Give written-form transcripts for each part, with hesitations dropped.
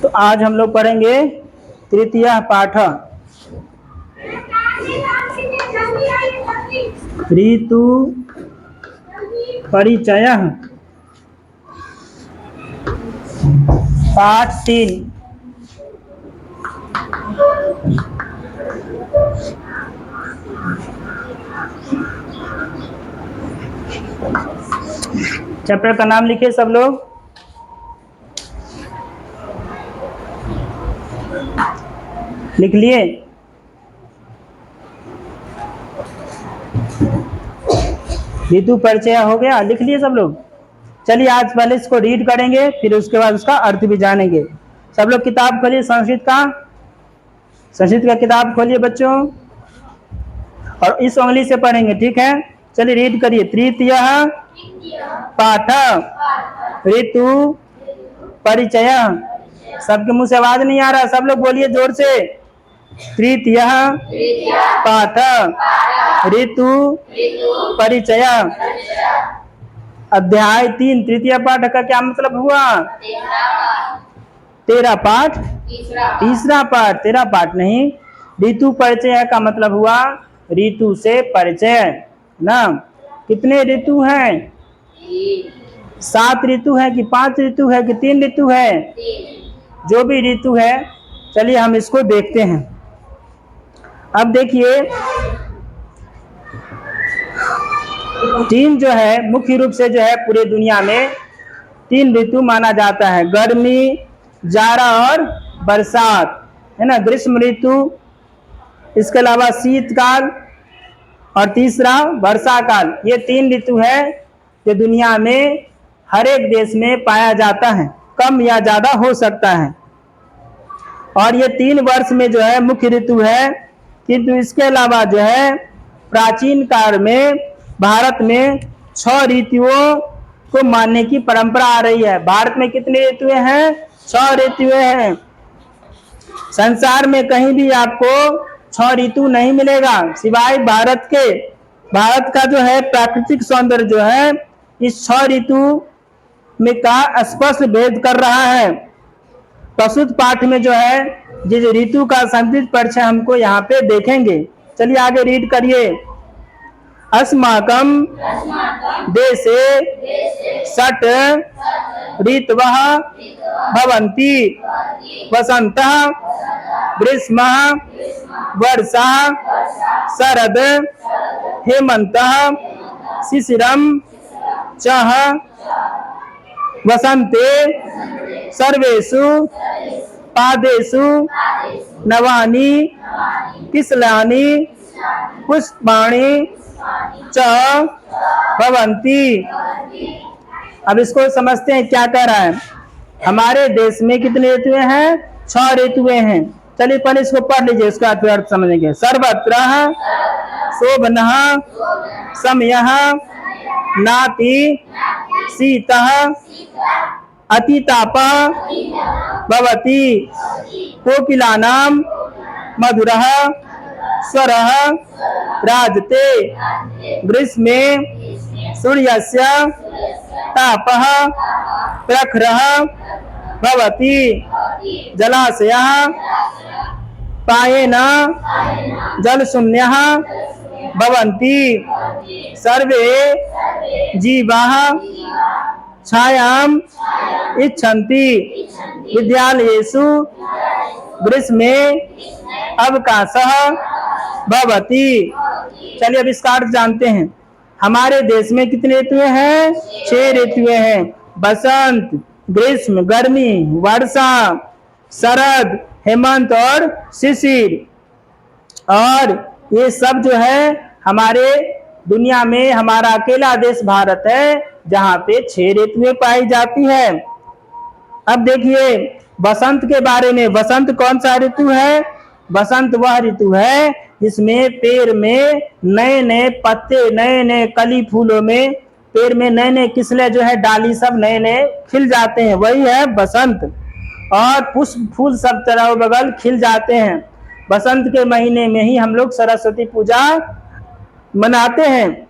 तो आज हम लोग पढ़ेंगे तृतीय पाठ ऋतु परिचय पाठ 3। चैप्टर का नाम लिखिए सब लोग। लिख लिए? ऋतु परिचय हो गया? लिख लिए सब लोग? चलिए आज पहले इसको रीड करेंगे, फिर उसके बाद उसका अर्थ भी जानेंगे। सब लोग किताब खोलिए, संस्कृत का किताब खोलिए बच्चों, और इस उंगली से पढ़ेंगे, ठीक है? चलिए रीड करिए। तृतीय पाठ ऋतु परिचय। सबके मुंह से आवाज नहीं आ रहा, सब लोग बोलिए जोर से। तृतीय पाठ ऋतु परिचय। अध्याय 3 तृतीय पाठ का क्या मतलब हुआ? तेरा पाठ, तीसरा पाठ, तेरा पाठ नहीं। ऋतु परिचय का मतलब हुआ ऋतु से परिचय ना। कितने ऋतु हैं? 7 ऋतु है कि 5 ऋतु है कि 3 ऋतु है? जो भी ऋतु है, चलिए हम इसको देखते हैं। अब देखिए 3 जो है मुख्य रूप से जो है पूरे दुनिया में 3 ऋतु माना जाता है, गर्मी, जाड़ा और बरसात, है ना। ग्रीष्म ऋतु, इसके अलावा शीतकाल और तीसरा वर्षा काल। ये 3 ऋतु है जो दुनिया में हर एक देश में पाया जाता है, कम या ज्यादा हो सकता है। और ये 3 वर्ष में जो है मुख्य ऋतु है, किंतु इसके अलावा जो है प्राचीन काल में भारत में 6 ऋतुओं को मानने की परंपरा आ रही है। भारत में कितने ऋतुएं हैं? 6 ऋतुएं हैं। संसार में कहीं भी आपको 6 ऋतु नहीं मिलेगा सिवाय भारत के। भारत का जो है प्राकृतिक सौंदर्य जो है इस 6 ऋतु में का स्पष्ट भेद कर रहा है। प्रस्तुत पाठ में जो है जिस ऋतु का संक्षिप्त परिचय हमको यहाँ पे देखेंगे। चलिए आगे रीड करिए। अस्माकं देशे षट् ऋतवः भवन्ति वसन्तः ग्रीष्मः वर्षा शरद हेमन्तः शिशिरं चः वसन्ते सर्वेषु पादेषु नवानि किसलानि पुष्पाणि च भवन्ति। अब इसको समझते हैं क्या कह रहा है। हमारे देश में कितने ऋतुएं हैं? 6 ऋतुएं हैं। चलिए पहले इसको पढ़ लीजिए, इसका अर्थ समझेंगे। सर्वत्र शोभनः समयः नाति शीतः अतितापः भवति कोकिलानां मधुरः स्वरः राजते ग्रीष्मे सूर्यस्य तापः प्रखरः भवति जलाशयः प्रायेण जलशून्यः भवन्ति सर्वे जीवाः छायाम् इच्छन्ति विद्यालयेषु ग्रीष्मे अवकाशः भवति। चलिए अब इसका अर्थ जानते हैं। हमारे देश में कितने ऋतुएं हैं? 6 ऋतुएं हैं। बसंत, ग्रीष्म, गर्मी, वर्षा, शरद, हेमंत और शिशिर। और ये सब जो है हमारे दुनिया में हमारा अकेला देश भारत है जहाँ पे 6 ऋतुएं पाई जाती है। अब देखिए बसंत के बारे में। बसंत कौन सा ऋतु है? बसंत वह ऋतु है जिसमें पेड़ में नए नए पत्ते, नए नए कली फूलों में पेड़ में नए नए किस्लें जो है डाली सब नए नए खिल जाते हैं, वही है बसंत। और पुष्प फूल सब चारों बगल खिल जाते हैं। बसंत के महीने में ही हम लोग सरस्वती पूजा मनाते हैं।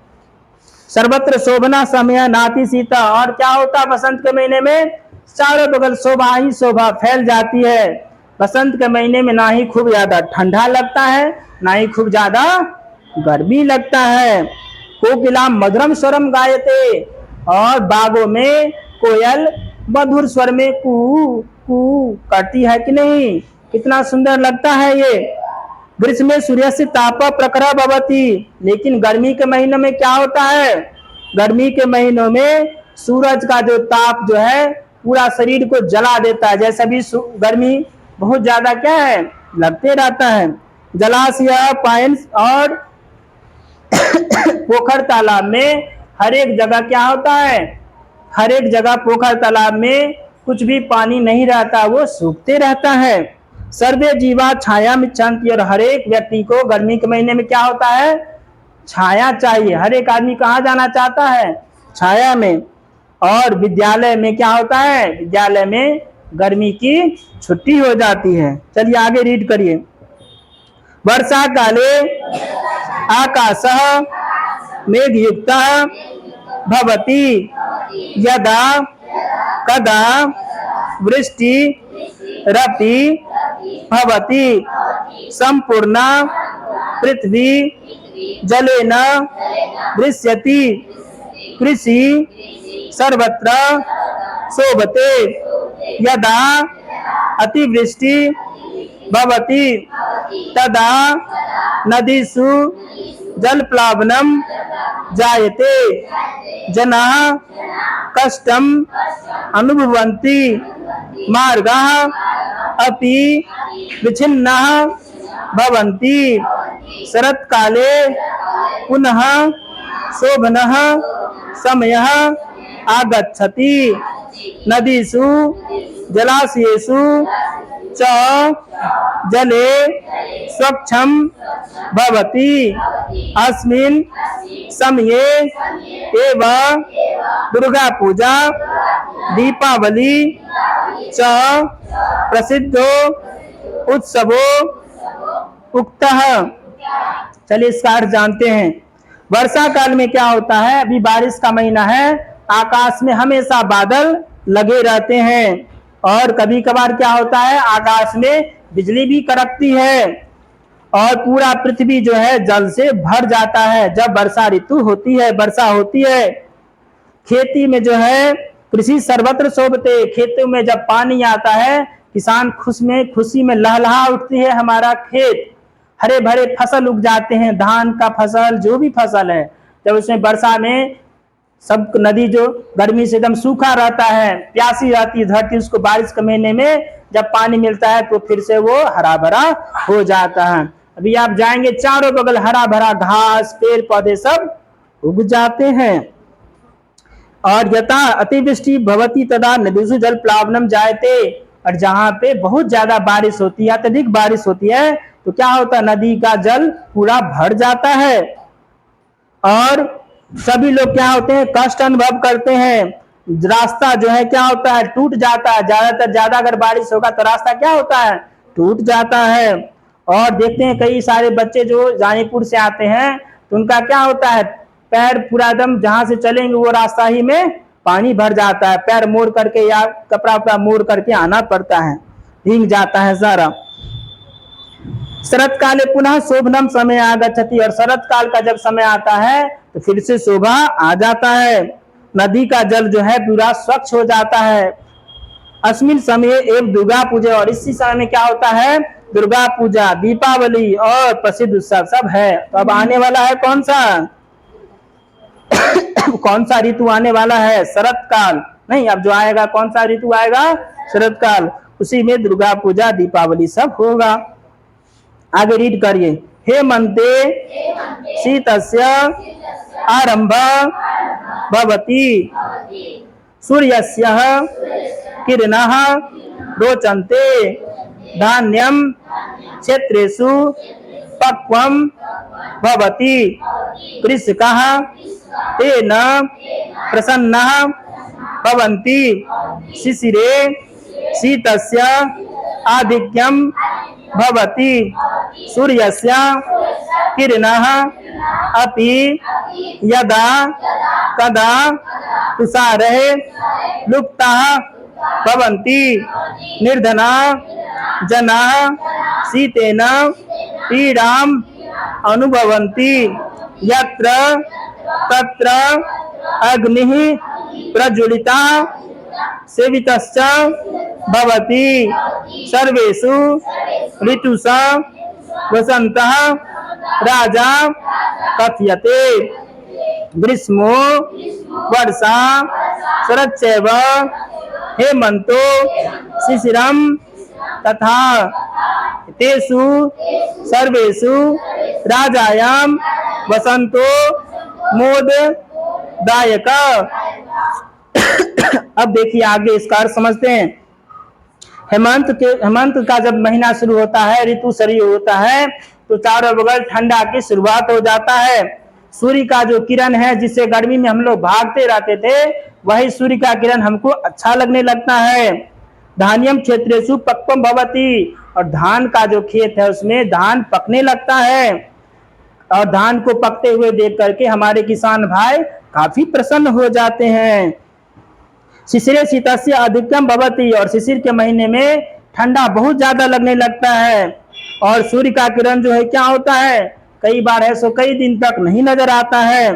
सर्वत्र शोभना समय नाति सीता। और क्या होता है बसंत के महीने में? चारों बगल शोभा ही शोभा फैल जाती है। बसंत के महीने में ना ही खूब ज्यादा ठंडा लगता है, ना ही खूब ज्यादा गर्मी लगता है। कोकिला मधुरम स्वरम गायते, और बागों में कोयल मधुर स्वर में कू कू करती है कि नहीं, कितना सुंदर लगता है ये। ग्रीष्म में सूर्य से ताप प्रखर भवती, लेकिन गर्मी के महीनों में क्या होता है, गर्मी के महीनों में सूरज का जो ताप जो है पूरा शरीर को जला देता है। जैसे भी गर्मी बहुत ज्यादा क्या है लगते रहता है। जलाशय पाइन और पोखर तालाब में हर एक जगह क्या होता है, हर एक जगह पोखर तालाब में कुछ भी पानी नहीं रहता, वो सूखते रहता है। सर्वे जीवा छाया मिच्छन्ति, और हर एक व्यक्ति को गर्मी के महीने में क्या होता है, छाया चाहिए। हर एक आदमी कहाँ जाना चाहता है, छाया में। और विद्यालय में क्या होता है, विद्यालय में गर्मी की छुट्टी हो जाती है। चलिए आगे रीड करिए। वर्षा काले आकाशः मेघयुक्तः भवति, यदा कदा वृष्टि रपि भवति, संपूर्णा पृथ्वी जलेन दृश्यति, कृषि सर्वत्र शोभते, यदा अतिवृष्टि भवति तदा नदीषु जलप्लावनम जायते, जनाः कष्टम अनुभवन्ति, मार्गाः अपि विच्छिन्नाः भवन्ति, शरत्काले पुनः शोभनः समयः आगच्छति, नदीषु जलाशयेषु च जले स्वच्छं भवति, अस्मिन् समये एव दुर्गा पूजा दीपावली च प्रसिद्धो उत्सवो उक्तः। चलिए इसका अर्थ जानते हैं। वर्षा काल में क्या होता है, अभी बारिश का महीना है, आकाश में हमेशा बादल लगे रहते हैं, और कभी कभार क्या होता है, आकाश में बिजली भी कड़कती है, और पूरा पृथ्वी जो है जल से भर जाता है जब वर्षा ऋतु होती है, वर्षा होती है। खेती में जो है कृषि सर्वत्र शोभते, खेतों में जब पानी आता है किसान खुशी में लहलहा उठती है, हमारा खेत हरे भरे फसल उग जाते हैं, धान का फसल जो भी फसल है, जब उसमें वर्षा में सब नदी जो गर्मी से एकदम सूखा रहता है, प्यासी रहती है धरती, उसको बारिश के महीने में जब पानी मिलता है तो फिर से वो हरा भरा हो जाता है। अभी आप जाएंगे चारों बगल हरा भरा घास पेड़ पौधे सब उग जाते हैं। और यथा अतिवृष्टि भवती तदा नदीषु जल प्लावनम जायते, और जहाँ पे बहुत ज्यादा बारिश होती है, अत्यधिक बारिश होती है, तो क्या होता है, नदी का जल पूरा भर जाता है, और सभी लोग क्या होते हैं, कष्ट अनुभव करते हैं। रास्ता जो है क्या होता है, टूट जाता है, ज्यादा अगर बारिश होगा तो रास्ता क्या होता है, टूट जाता है। और देखते हैं कई सारे बच्चे जो जानीपुर से आते हैं तो उनका क्या होता है, पैर पूरा दम जहां से चलेंगे वो रास्ता ही में पानी भर जाता है, पैर मोड़ करके या कपड़ा उपड़ा मोड़ करके आना पड़ता है, भीग जाता है सारा। शरत काले पुनः शोभनम समय आगच्छति, और शरत काल का जब समय आता है तो फिर से शोभा आ जाता है, नदी का जल जो है पूरा स्वच्छ हो जाता है। अस्मिन समय एवं दुर्गा पूजा, और इसी समय में क्या होता है, दुर्गा पूजा दीपावली और प्रसिद्ध उत्सव सब है। तो अब आने वाला है कौन सा कौन सा ऋतु आने वाला है, शरत काल नहीं, अब जो आएगा कौन सा ऋतु आएगा, शरत काल, उसी में दुर्गा पूजा दीपावली सब होगा। आगे रीड करिए। हेमंते शीतस्य आरंभ भवति, सूर्यस्य किरणः रोचन्ते, धान्यम क्षेत्रेषु पक्वं भवति, कृषकाः तेन प्रसन्नाः भवन्ति, शिशिरे शीतस्य आधिक्यं भवति, सूर्यस्य किरणः अपि यदा कदा तुषारे लुप्ताः भवन्ति निर्धना जना शीतेन पीड़ाम् अनुभवन्ति यत्र तत्र अग्निः प्रज्वलिता सेवितश्च भवति सर्वेषु ऋतुषु वसन्तः राजा कथ्यते ग्रीष्मो वर्षा शरच्चैव हेमन्तो शिशिरम् तथा तेषु सर्वेषु राजायां वसंतो मोददायक। अब देखिए आगे इसका अर्थ समझते हैं। हेमंत का जब महीना शुरू होता है, ऋतु शुरू होता है, तो चारों बगल ठंडा की शुरुआत हो जाता है। सूर्य का जो किरण है, जिससे गर्मी में हम लोग भागते रहते थे, वही सूर्य का किरण हमको अच्छा लगने लगता है। धान्यम क्षेत्रेषु पक्वम भवति, और धान का जो खेत है उसमें धान पकने लगता है, और धान को पकते हुए देख करके हमारे किसान भाई काफी प्रसन्न हो जाते हैं। शिशिरे शीतस्य अधिकतम भवति, और शिशिर के महीने में ठंडा बहुत ज्यादा लगने लगता है, और सूर्य का किरण जो है क्या होता है, कई बार है सो कई दिन तक नहीं नजर आता है।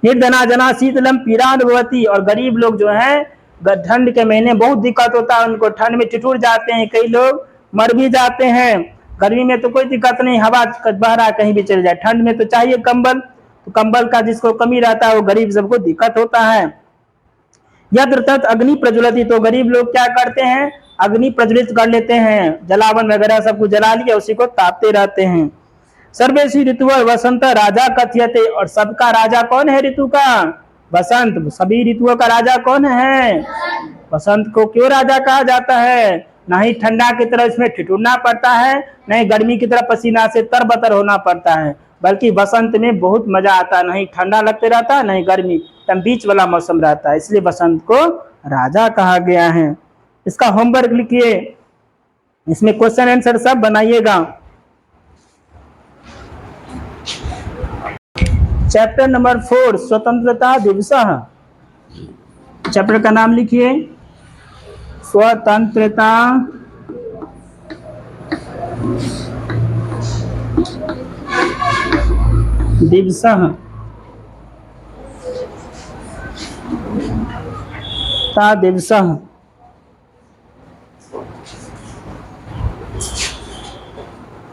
निर्धना जना शीतलम पीड़ा अनुभवति, और गरीब लोग जो है ठंड के महीने बहुत दिक्कत होता है, उनको ठंड में ठिठुर जाते हैं, कई लोग मर भी जाते हैं। गर्मी में तो कोई दिक्कत नहीं, हवा बह रहा कहीं भी चले जाए, ठंड में तो चाहिए कंबल, तो कंबल का जिसको कमी रहता है वो गरीब सबको दिक्कत होता है। यत्र तत् अग्नि प्रज्वलति, तो गरीब लोग क्या करते हैं, अग्नि प्रज्वलित कर लेते हैं, जलावन वगैरह सब कुछ जला लिया, उसी को तापते रहते हैं। सर्वेषु ऋतु वसंत राजा कथ्यते, और सबका राजा कौन है ऋतु का, वसंत। सभी ऋतुओं का राजा कौन है, वसंत को क्यों राजा कहा जाता है, ना ही ठंडा की तरह इसमें ठिठुरना पड़ता है, न ही गर्मी की तरह पसीना से तरबतर होना पड़ता है, बल्कि बसंत में बहुत मजा आता है, नहीं ठंडा लगते रहता है नहीं गर्मी, तब बीच वाला मौसम रहता है, इसलिए बसंत को राजा कहा गया है। इसका होमवर्क लिखिए, इसमें क्वेश्चन आंसर सब बनाइएगा। चैप्टर नंबर 4 स्वतंत्रता दिवस, चैप्टर का नाम लिखिए स्वतंत्रता दिवस। दिवस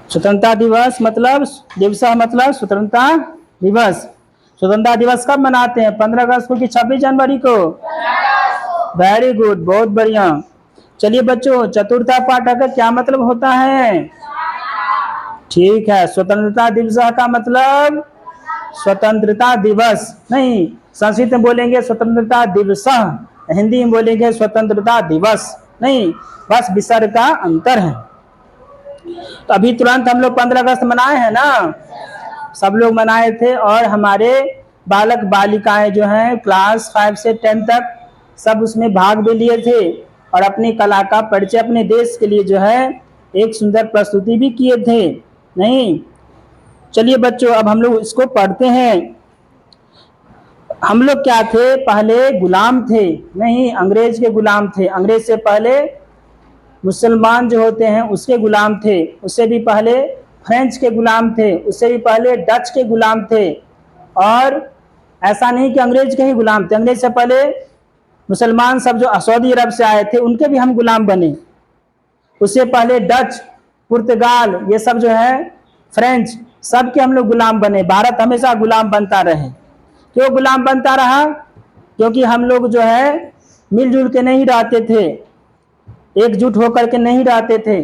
स्वतंत्रता दिवस मतलब दिवस मतलब स्वतंत्रता दिवस। स्वतंत्रता दिवस कब मनाते हैं, 15 अगस्त को कि 26 जनवरी को? वेरी गुड, बहुत बढ़िया। चलिए बच्चों, चतुर्था पाठ का क्या मतलब होता है? ठीक है, स्वतंत्रता दिवस का मतलब स्वतंत्रता दिवस नहीं, संस्कृत में बोलेंगे स्वतंत्रता दिवस, हिंदी में बोलेंगे स्वतंत्रता दिवस नहीं, बस विसर्ग का अंतर है। तो अभी तुरंत हम लोग 15 अगस्त मनाए हैं ना, सब लोग मनाए थे, और हमारे बालक बालिकाएं जो हैं क्लास 5 से 10 तक सब उसमें भाग भी लिए थे, और अपनी कला का परिचय अपने देश के लिए जो है एक सुंदर प्रस्तुति भी किए थे नहीं। चलिए बच्चों, अब हम लोग इसको पढ़ते हैं। हम लोग क्या थे, पहले गुलाम थे नहीं, अंग्रेज के गुलाम थे। अंग्रेज से पहले मुसलमान जो होते हैं उसके गुलाम थे, उससे भी पहले फ्रेंच के गुलाम थे, उससे भी पहले डच के गुलाम थे। और ऐसा नहीं कि अंग्रेज के ही गुलाम थे, अंग्रेज से पहले मुसलमान सब जो सऊदी अरब से आए थे उनके भी हम गुलाम बने। उससे पहले डच, पुर्तगाल, ये सब जो है फ्रेंच, सब के हम लोग गुलाम बने। भारत हमेशा गुलाम बनता रहे। क्यों गुलाम बनता रहा? क्योंकि हम लोग जो है मिलजुल के नहीं रहते थे, एकजुट होकर के नहीं रहते थे।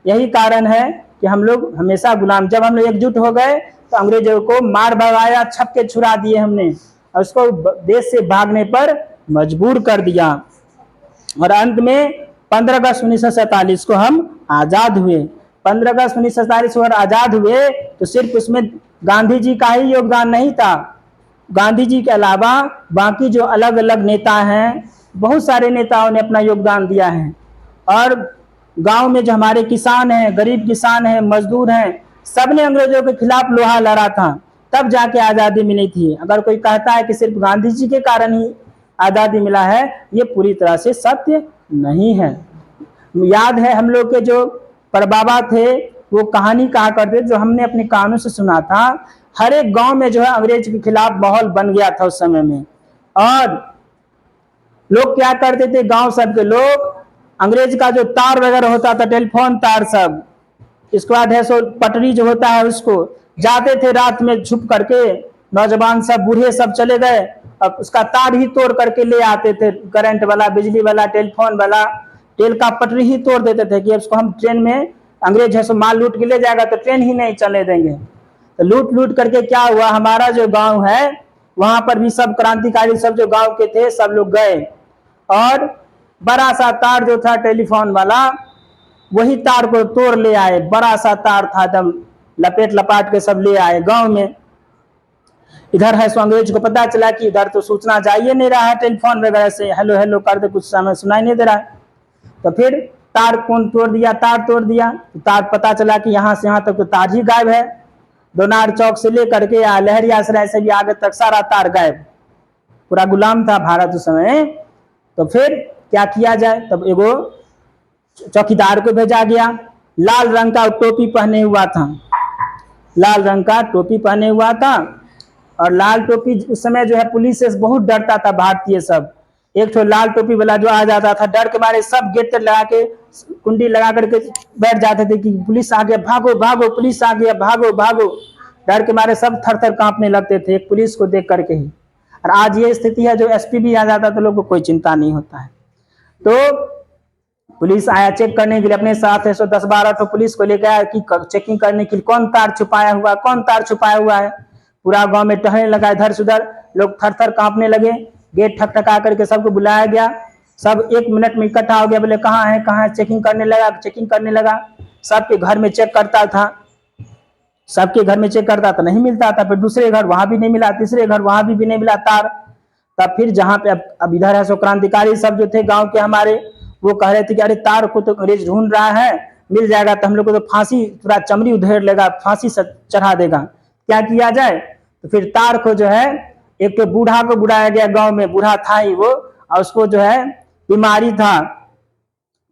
यही कारण है कि हम लोग हमेशा गुलाम। जब हम लोग एकजुट हो गए तो अंग्रेजों को मार भगाया, छक्के छुड़ा दिए हमने, और उसको देश से भागने पर मजबूर कर दिया। और अंत में 15 अगस्त 1947 को हम आजाद हुए। 15 अगस्त 1947 को आजाद हुए तो सिर्फ उसमें गांधी जी का ही योगदान नहीं था, गांधी जी के अलावा बाकी जो अलग अलग नेता हैं, बहुत सारे नेताओं ने अपना योगदान दिया है। और गांव में जो हमारे किसान हैं, गरीब किसान हैं, मजदूर हैं, सबने अंग्रेजों के खिलाफ लोहा लड़ा था, तब जाके आज़ादी मिली थी। अगर कोई कहता है कि सिर्फ गांधी जी के कारण ही आज़ादी मिला है, ये पूरी तरह से सत्य नहीं है। याद है हम लोग के जो परबाबा थे वो कहानी कहा करते, जो हमने अपने कानों से सुना था, हर एक गांव में जो है अंग्रेज के खिलाफ माहौल बन गया था उस समय में। और लोग क्या करते थे, गांव सब के लोग अंग्रेज का जो तार वगैरह होता था, टेलीफोन तार सब, इसके बाद है सो पटरी जो होता है उसको जाते थे रात में छुप करके, नौजवान सब बूढ़े सब चले गए, अब उसका तार ही तोड़ करके ले आते थे, करंट वाला, बिजली वाला, टेलीफोन वाला, रेल का पटरी ही तोड़ देते थे कि उसको हम ट्रेन में, अंग्रेज है सो माल लूट के ले जाएगा तो ट्रेन ही नहीं चले देंगे। तो लूट लूट करके क्या हुआ, हमारा जो गांव है वहां पर भी सब क्रांतिकारी सब जो गांव के थे सब लोग गए, और बड़ा सा तार जो था टेलीफोन वाला, वही तार को तोड़ ले आए, बड़ा सा तार था, एकदम लपेट लपाट के सब ले आए गांव में। इधर है सो अंग्रेज को पता चला कि इधर तो सूचना जा ही नहीं रहा है टेलीफोन वगैरह से, हेलो हेलो करते कुछ समय सुनाई नहीं दे रहा है। तो फिर तार कौन तोड़ दिया, तार तोड़ दिया, तो तार पता चला कि यहाँ से यहाँ तक तो तार ही गायब है, दोनार चौक से लेकर के या लहरिया सराय से भी आगे तक सारा तार गायब, पूरा गुलाम था भारत उस समय। तो फिर क्या किया जाए, तब एगो चौकीदार को भेजा गया, लाल रंग का टोपी पहने हुआ था, लाल रंग का टोपी पहने हुआ था, और लाल टोपी उस समय जो है पुलिस से बहुत डरता था भारतीय सब। एक तो लाल टोपी वाला जो आ जाता था, डर के मारे सब गेट तक लगा के कुंडी लगा करके बैठ जाते थे कि पुलिस आ गया, भागो भागो, पुलिस आ गया, भागो भागो। डर के मारे सब थर थर कांपने लगते थे एक पुलिस को देख करके ही। और आज ये स्थिति है, जो एसपी भी आ जाता तो लोग को कोई चिंता नहीं होता है। तो पुलिस आया चेक करने के लिए, अपने साथ है सो 10-12 तो पुलिस को लेकर आया कि चेकिंग करने के लिए कौन तार छुपाया हुआ, कौन तार छुपाया हुआ है। पूरा गांव में टहलने लगा इधर से उधर, लोग थर थर कांपने लगे। गेट ठकठका करके सबको बुलाया गया, सब 1 मिनट में इकट्ठा हो गया, बोले कहाँ है, चेकिंग करने लगा, चेकिंग करने लगा। सबके घर में चेक करता था, सबके घर में चेक करता था, नहीं मिलता था। फिर दूसरे घर, वहां भी नहीं मिला, तीसरे घर, वहां भी नहीं मिला तार। तब फिर जहां पे अब इधर है सो क्रांतिकारी सब जो थे गांव के हमारे, वो कह रहे थे कि अरे तार को तो अंग्रेज ढूंढ रहा है, मिल जाएगा तो हम लोग को तो फांसी, पूरा चमड़ी उधेड़ लेगा, फांसी चढ़ा देगा, क्या किया जाए। तो फिर तार को जो है एक तो बूढ़ा को बुलाया गया गांव में, बूढ़ा था ही वो, और उसको जो है बीमारी था,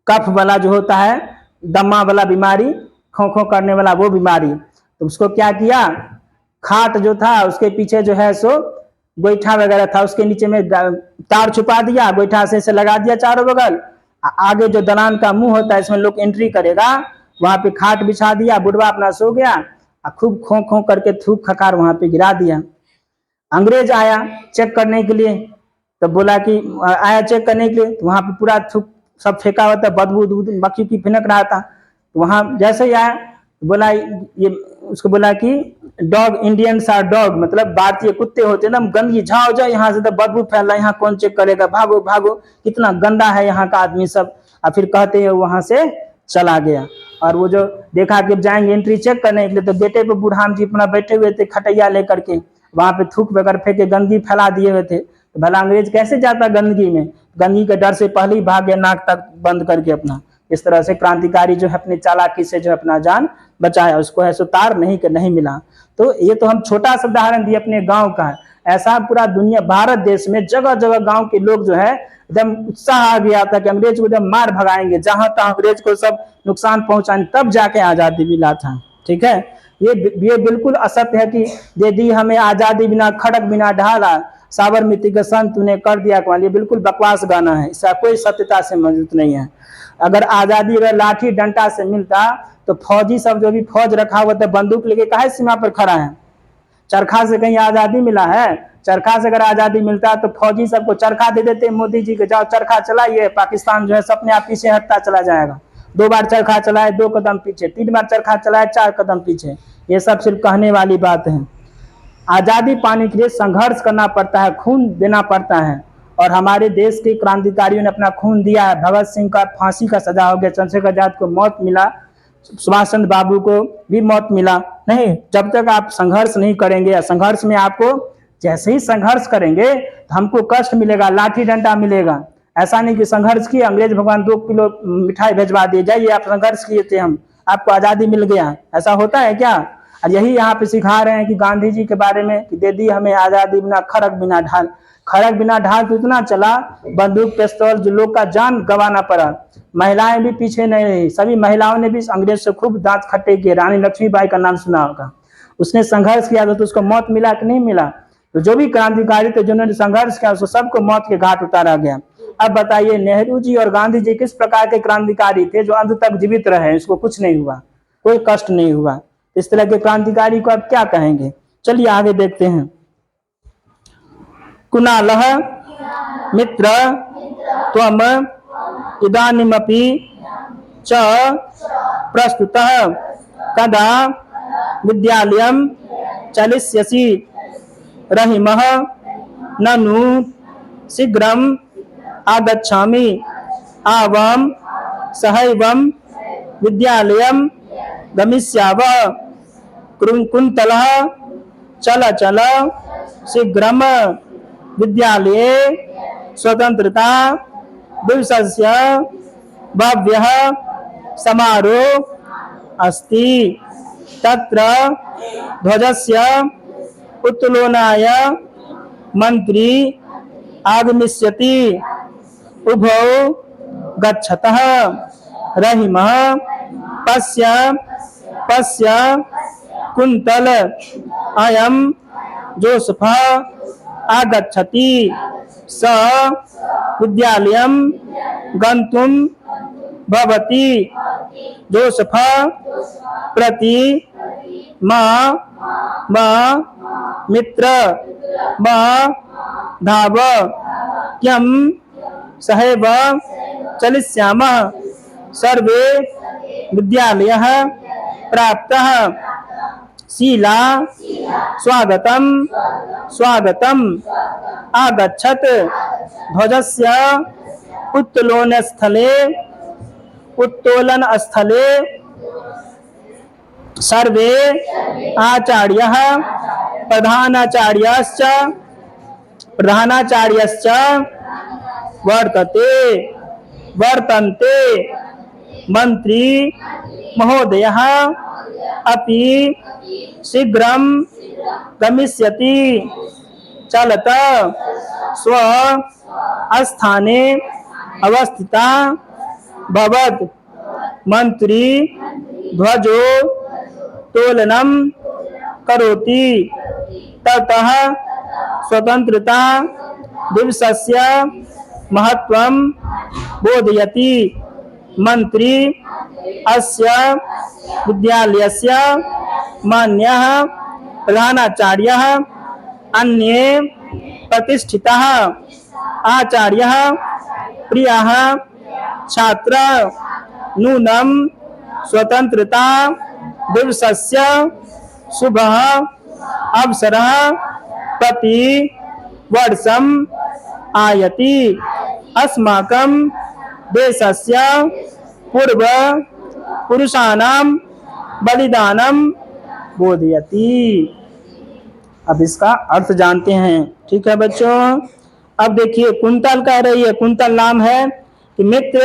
कफ वाला जो होता है, दमा वाला बीमारी, खो खो करने वाला वो बीमारी। तो उसको क्या किया, खाट जो था उसके पीछे जो है सो गोईठा वगैरह था, उसके नीचे में तार छुपा दिया, गोईठा से लगा दिया चारों बगल। आगे जो दलान का मुंह होता है, इसमें लोग एंट्री करेगा, वहां पे खाट बिछा दिया, बुढ़वा अपना सो गया, खूब खो खो करके थूक खकार वहां पे गिरा दिया। अंग्रेज आया चेक करने के लिए, तो बोला कि आया चेक करने के लिए, तो वहां पे पूरा थूक सब फेंका हुआ था, बदबू मक्खी की भिनक रहा था। तो वहां जैसे ही आया बोला, ये उसको बोला कि डॉग, इंडियंस आर डॉग, मतलब भारतीय कुत्ते होते ना, गंदगी, जाओ जाओ यहाँ से, तो बदबू फैल रहा है, यहाँ कौन चेक करेगा, भागो भागो, कितना गंदा है यहाँ का आदमी सब। और फिर कहते हैं वहां से चला गया। और वो जो देखा कि जाएंगे एंट्री चेक करने के लिए, तो गेटे पे बुढ़ान जी अपना बैठे हुए थे खटैया लेकर के, वहां पे थूक वगैरह फेंके, गंदगी फैला दिए हुए थे। तो भला अंग्रेज कैसे जाता गंदगी में, गंदगी के डर से पहले ही भाग गया, नाक तक बंद करके अपना। इस तरह से क्रांतिकारी जो है अपनी चालाकी से जो अपना जान बचाया, उसको है सो तार नहीं मिला। तो ये तो हम छोटा सा उदाहरण दिए अपने गांव का, ऐसा पूरा दुनिया, भारत देश में जगह जगह गांव के लोग जो है एकदम उत्साह आ गया था कि अंग्रेज को एकदम मार भगाएंगे, जहां तक अंग्रेज को सब नुकसान पहुंचाएंगे, तब जाके आजादी मिला था। ठीक है, ये बिल्कुल असत्य है कि दे दी हमें आजादी बिना खड़क बिना ढाला, साबरमती के संत तूने कर दिया कमाल, ये बिल्कुल बकवास गाना है, इसका कोई सत्यता से मौजूद नहीं है। अगर आजादी अगर लाठी डंडा से मिलता तो फौजी सब जो भी फौज रखा हुआ था बंदूक लेके काहे सीमा पर खड़ा है। चरखा से कहीं आजादी मिला है? चरखा से अगर आजादी मिलता तो फौजी सबको चरखा दे देते मोदी जी के, जाओ चरखा चलाइए, पाकिस्तान जो है अपने आप पीछे हटता चला जाएगा। 2 बार चरखा चलाए 2 कदम पीछे, 3 बार चरखा चलाए 4 कदम पीछे। ये सब सिर्फ कहने वाली बात है। आजादी पाने के लिए संघर्ष करना पड़ता है, खून देना पड़ता है, और हमारे देश के क्रांतिकारियों ने अपना खून दिया है। भगत सिंह का फांसी का सजा हो गया, चंद्रशेखर आजाद को मौत मिला, सुभाष चंद्र बाबू को भी मौत मिला। नहीं, जब तक आप संघर्ष नहीं करेंगे, संघर्ष में आपको जैसे ही संघर्ष करेंगे तो हमको कष्ट मिलेगा, लाठी डंडा मिलेगा। ऐसा नहीं कि संघर्ष किए, अंग्रेज भगवान 2 किलो मिठाई भेजवा दिए, जाइए आप संघर्ष किए थे, हम आपको आजादी मिल गया, ऐसा होता है क्या? और यही यहाँ पे सिखा रहे हैं कि गांधी जी के बारे में कि दे दी हमें आजादी बिना खड़क बिना ढाल, खड़ग बिना ढाल तो इतना चला, बंदूक पिस्तौल जो लोग का जान गंवाना पड़ा। महिलाएं भी पीछे नहीं रही, सभी महिलाओं ने भी अंग्रेज से खूब दांत खट्टे किए। रानी लक्ष्मीबाई का नाम सुना होगा, उसने संघर्ष किया था तो उसको मौत मिला कि नहीं मिला। तो जो भी क्रांतिकारी थे जिन्होंने संघर्ष किया उसको सबको मौत के घाट उतारा गया। अब बताइए नेहरू जी और गांधी जी किस प्रकार के क्रांतिकारी थे जो अंत तक जीवित रहे, इसको कुछ नहीं हुआ, कोई कष्ट नहीं हुआ। इस तरह के क्रांतिकारी को अब क्या कहेंगे। चलिए आगे देखते हैं। कुणालः मित्र त्वम इदानीमपि च प्रस्तुतः कदा विद्यालयं चलिष्यसि। रहीमः ननु शीघ्रम् आगच्छामि, आवां सहैवं विद्यालयं गमिष्यावः। कुन्तलः चल चल शीघ्रं विद्यालये स्वतंत्रता दिवसस्य भव्यः समारोह अस्ति। तत्र ध्वजस्य उत्तोलनाय मंत्री आगमिष्यति। उभौ गच्छतः रहीमः पश्य पश्य कुन्तल अयं जोसेफः आगच्छति। स विद्यालयं गन्तुं भवति। जोसेफः प्रति मा मित्र मा धाव यं सहैव चलिष्यामः। सर्वे विद्यालयः प्राप्तः। शीला स्वागतं स्वागतम् आगच्छत्। ध्वजस्य उत्तोलन स्थले सर्वे आचार्यः प्रधानाचार्यश्च वर्तन्ते। मंत्री महोदयः अपि शीघ्रं गमिष्यति। चलत स्व स्थाने अवस्थिता भवत्। मंत्री ध्वजो तोलनं करोति। ततः स्वतंत्रता दिवसस्य महत्वं बोधयति। मंत्री अस्य विद्यालयस्य मान्यः प्रधानाचार्यः अन्ये प्रतिष्ठितः आचार्यः प्रियः छात्रः नूनं स्वतंत्रता दिवसस्य शुभः अवसरः प्रति वर्षम् आयति। अस्माकं देशस्य पूर्व पुरुषाणां बलिदानं बोधयति। अब इसका अर्थ जानते हैं, ठीक है बच्चों। अब देखिए कुंतल कह रही है, कुंतल नाम है कि मित्र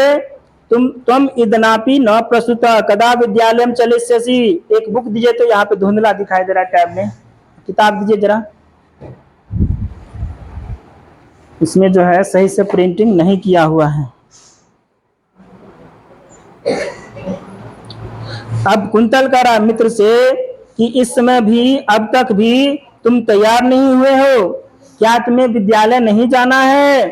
तुम इदनापि न प्रस्तुत कदा विद्यालयम चलिष्यसि। एक बुक दीजिए तो यहाँ पे धुंधला दिखाई दे रहा है, टैब में किताब दीजिए जरा। इसमें जो है सही से प्रिंटिंग नहीं किया हुआ है। अब कुंतल कह रहा मित्र से कि इस समय भी अब तक भी तुम तैयार नहीं हुए हो, क्या तुम्हें विद्यालय नहीं जाना है।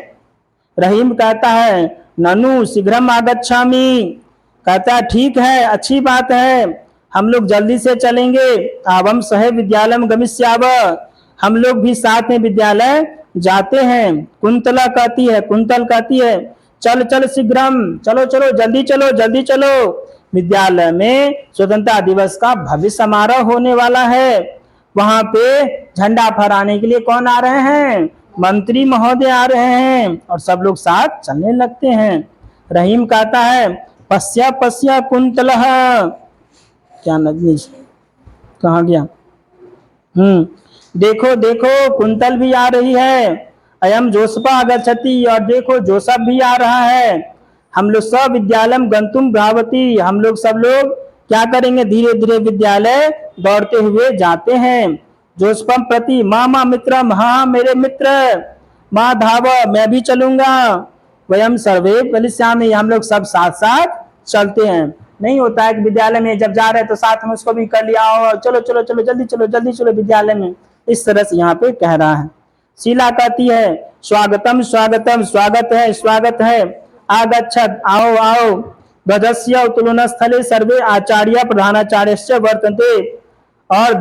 रहीम कहता है ननु शीघ्रम आगच्छामि, कहता है ठीक है अच्छी बात है, हम लोग जल्दी से चलेंगे। आवम सहे विद्यालयम गमिष्याव, हम लोग भी साथ में विद्यालय जाते हैं। कुंतला कहती है, कुंतल कहती है चल चल शीघ्रम, चलो चलो जल्दी चलो जल्दी चलो, विद्यालय में स्वतंत्रता दिवस का भव्य समारोह होने वाला है। वहां पे झंडा फहराने के लिए कौन आ रहे हैं, मंत्री महोदय आ रहे हैं, और सब लोग साथ चलने लगते हैं। रहीम कहता है पश्या पश्या कुंतलः, क्या नजनी कहाँ गया, देखो देखो कुंतल भी आ रही है। अयम जोसेफ आगच्छति, और देखो जोसेफ भी आ रहा है। हम लोग सब विद्यालयम गंतुम भ्रावती, हम लोग सब लोग क्या करेंगे, धीरे धीरे विद्यालय दौड़ते हुए जाते हैं। जोसेफम प्रति मामा मित्रम, हाँ मेरे मित्र। माधव मैं भी चलूंगा, वयम सर्वे चलिष्यामि हम लोग सब साथ साथ चलते हैं। नहीं होता है कि विद्यालय में जब जा रहे हैं तो साथ में उसको भी कर लिया, और चलो चलो चलो जल्दी चलो विद्यालय में, इस तरह से यहाँ पे कह रहा है। शीला कहती है स्वागतम स्वागतम स्वागत है, आगच्छत आओ आओ, ध्वजस्य उत्तोलन स्थले सर्वे आचार्य प्रधानाचार्य वर्तन्ते, और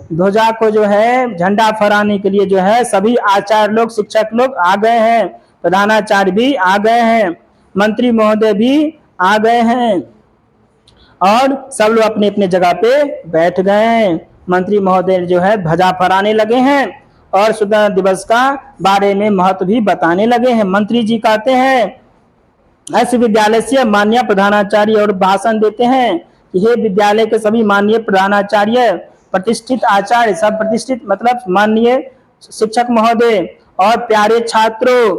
ध्वजा को जो है झंडा फहराने के लिए जो है सभी आचार्य लोग शिक्षक लोग आ गए हैं, प्रधानाचार्य भी आ गए हैं, मंत्री महोदय भी आ गए हैं, और सब लोग अपने अपने जगह पे बैठ गए हैं। मंत्री महोदय जो है ध्वजा फहराने लगे हैं और स्वतंत्रता दिवस का बारे में महत्व भी बताने लगे हैं। मंत्री जी कहते हैं ऐसे विद्यालय से माननीय प्रधानाचार्य और भाषण देते हैं कि हे विद्यालय के सभी माननीय प्रधानाचार्य, प्रतिष्ठित आचार्य, सब प्रतिष्ठित मतलब माननीय शिक्षक महोदय और प्यारे छात्रों,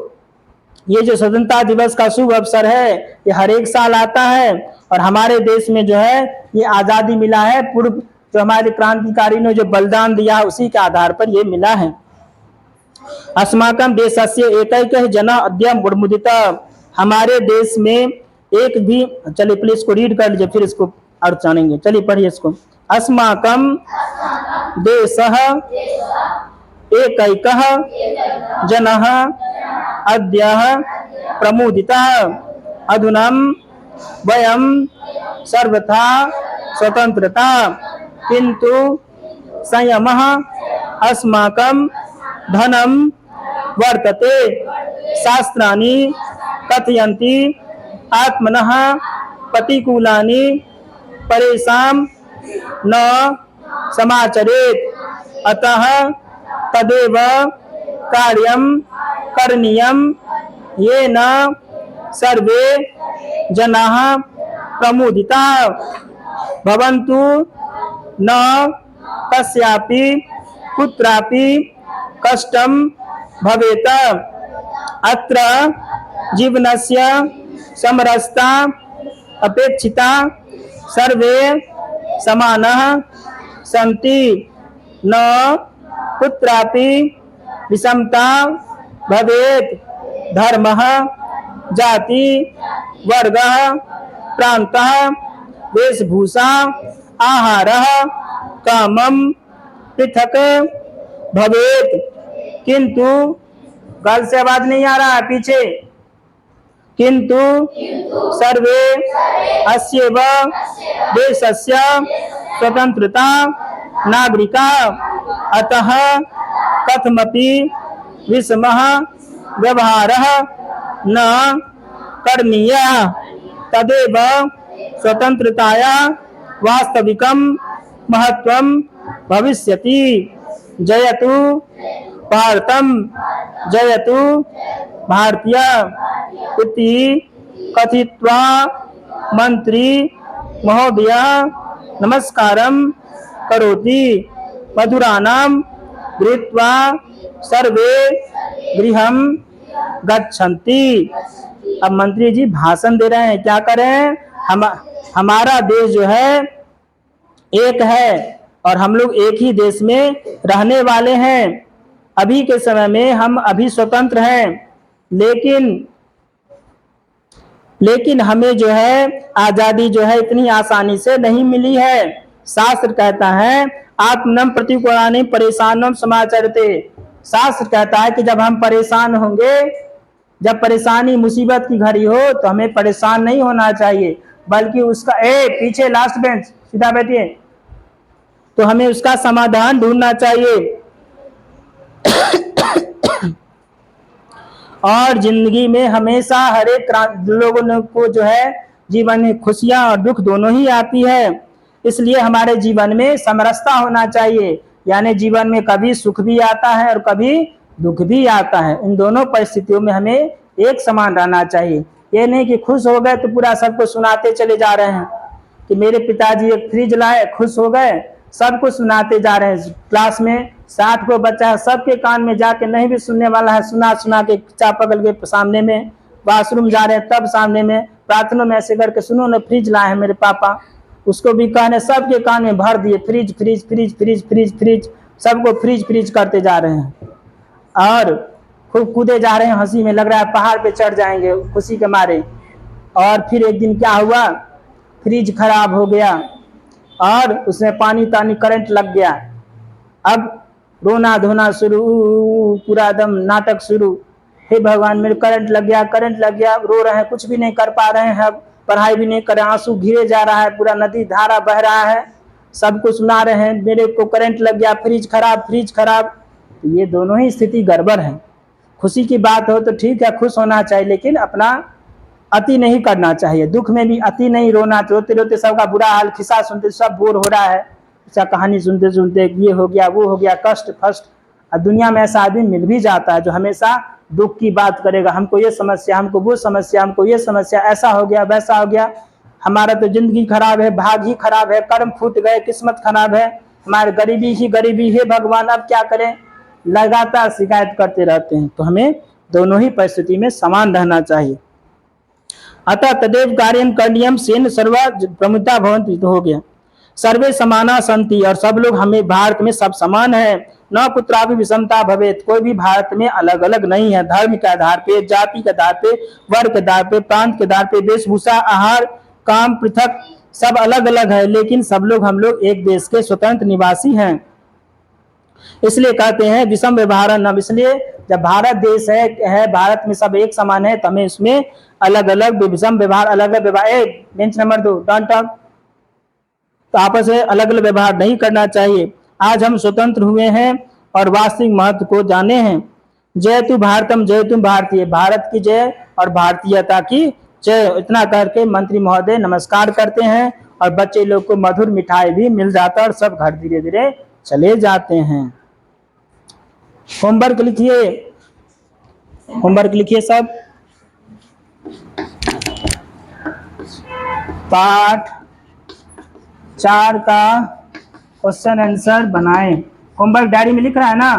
ये जो स्वतंत्रता दिवस का शुभ अवसर है ये हर एक साल आता है, और हमारे देश में जो है ये आजादी मिला है पूर्व जो हमारे क्रांतिकारी ने जो बलिदान दिया उसी के आधार पर ये मिला है। अस्माकं देशस्य एकैकः जनः अद्य मुदित, हमारे देश में एक भी, चलिए प्लीज इसको रीड कर लीजिए फिर इसको अर्थ जानेंगे। चलिए पढ़िए इसको। अस्माकं देशः एकैकः जनः अद्य प्रमुदितः, अधुना वयं सर्वथा स्वतंत्रता किंतु संयमः अस्माकं धनं वर्तते, शास्त्राणि कथयन्ति आत्मनः प्रतिकूलानि परेषां न समाचरेत्, अतः तदेव कार्यं करणीयं येन सर्वे जनाः प्रमुदिताः भवन्तु, न कस्यापि कुत्रापि कष्टं भवेत्, अत्र जीवनस्य समरसता अपेक्षिता, सर्वे समानः सन्ति, न कुत्रापि विषमता भवेत्, धर्मः जाति वर्गः प्रान्तः वेशभूषा आहारः कामं पृथक भवेत्, किंतु गल से आवाज नहीं आ रहा है पीछे, किंतु सर्वे अस्यैव देशस्य स्वतंत्रता नागरिका, अतः कथमपि विषमः व्यवहारः न करणीयः, तदेव स्वतंत्रताया वास्तविकं महत्वं भविष्यति। जयतु भारतम जयतु भारतीय इति कथित्वा मंत्री महोदय नमस्कारं करोति, मधुराणां गृहीत्वा सर्वे गृहं गच्छन्ति। अब मंत्री जी भाषण दे रहे हैं, क्या करें, हमारा देश जो है एक है और हम लोग एक ही देश में रहने वाले हैं। अभी के समय में हम अभी स्वतंत्र हैं, लेकिन हमें जो है आजादी जो है इतनी आसानी से नहीं मिली है। शास्त्र कहता है आत्मनम प्रतिकूलानि परेशानम समाचरते, शास्त्र कहता है कि जब हम परेशान होंगे, जब परेशानी मुसीबत की घड़ी हो तो हमें परेशान नहीं होना चाहिए, बल्कि उसका पीछे लास्ट बेंच सीधा बैठिए, तो हमें उसका समाधान ढूंढना चाहिए। और जिंदगी में हमेशा हर एक लोगों को जो है जीवन में खुशियां और दुख दोनों ही आती है, इसलिए हमारे जीवन में समरसता होना चाहिए, यानी जीवन में कभी सुख भी आता है और कभी दुख भी आता है। इन दोनों परिस्थितियों में हमें एक समान रहना चाहिए। ये नहीं कि खुश हो गए तो पूरा सबको सुनाते चले जा रहे हैं कि मेरे पिताजी एक फ्रिज लाए, खुश हो गए, सबको सुनाते जा रहे हैं। क्लास में 60 को बच्चा है, सबके कान में जाके नहीं भी सुनने वाला है, सुना के चापाकल के सामने में, बाथरूम जा रहे हैं तब सामने में, प्रार्थना में ऐसे करके सुनो ना फ्रिज लाए हैं मेरे पापा, उसको भी कहने सबके कान में भर दिए fridge fridge fridge fridge fridge fridge, सबको फ्रिज फ्रिज करते जा रहे हैं। और खूब कूदे जा रहे हैं हंसी में, लग रहा है पहाड़ पे चढ़ जाएंगे खुशी के मारे। और फिर एक दिन क्या हुआ, फ्रिज खराब हो गया और उसमें पानी तानी करंट लग गया। अब रोना धोना शुरू, पूरा एकदम नाटक शुरू। हे भगवान मेरे करंट लग गया, करंट लग गया। रो रहे हैं, कुछ भी नहीं कर पा रहे हैं, अब पढ़ाई भी नहीं कर रहे, आंसू गिरे जा रहा है, पूरा नदी धारा बह रहा है, सबको सुना रहे हैं मेरे को करंट लग गया, फ्रिज खराब, फ्रिज खराब। तो ये दोनों ही स्थिति गड़बड़ है। खुशी की बात हो तो ठीक है, खुश होना चाहिए, लेकिन अपना अति नहीं करना चाहिए। दुख में भी अति नहीं रोना, रोते रोते सबका बुरा हाल, खिस्सा सुनते सब बोर हो रहा है, ऐसा कहानी सुनते सुनते ये हो गया वो हो गया, कष्ट फष्ट। और दुनिया में ऐसा आदमी मिल भी जाता है जो हमेशा दुख की बात करेगा, हमको ये समस्या, हमको वो समस्या, हमको ये समस्या, ऐसा हो गया वैसा हो गया, हमारा तो जिंदगी खराब है, भाग ही खराब है, कर्म फूट गए, किस्मत खराब है, हमारी गरीबी ही गरीबी है, भगवान अब क्या करें, लगातार शिकायत करते रहते हैं। तो हमें दोनों ही परिस्थिति में समान रहना चाहिए। अतः तदेव कार्यम करणीयम सेन सर्वा प्रमुखता भवन्ति, हो गया। सर्वे समाना संति, और सब लोग, हमें भारत में सब समान है। न कुत्रापि विषमता भवेत, कोई भी भारत में अलग अलग नहीं है, धर्म के आधार पे, जाति के आधार पे, वर्ग के आधार पे, प्रांत के आधार पे, वेशभूषा, आहार, काम पृथक, सब अलग अलग है, लेकिन सब लोग, हम लोग एक देश के स्वतंत्र निवासी हैं। इसलिए कहते हैं विषम व्यवहार न, इसलिए जब भारत देश है, भारत में सब एक समान है, तो हमें इसमें अलग अलग विषम व्यवहार, अलग अलग व्यवहार, बेंच नंबर 2 डोंट टॉक, तो आपस में अलग अलग व्यवहार नहीं करना चाहिए। आज हम स्वतंत्र हुए हैं और वास्तविक महत्व को जाने हैं। जय तु भारतम, जय तुम भारतीय, भारत की जय और भारतीयता की जय। इतना करके मंत्री महोदय नमस्कार करते हैं और बच्चे लोग को मधुर मिठाई भी मिल जाता है और सब घर धीरे धीरे चले जाते हैं। होमवर्क लिखिए, होमवर्क लिखिए सब। पाठ 4 का क्वेश्चन आंसर बनाएं। होमवर्क डायरी में लिख रहा है ना?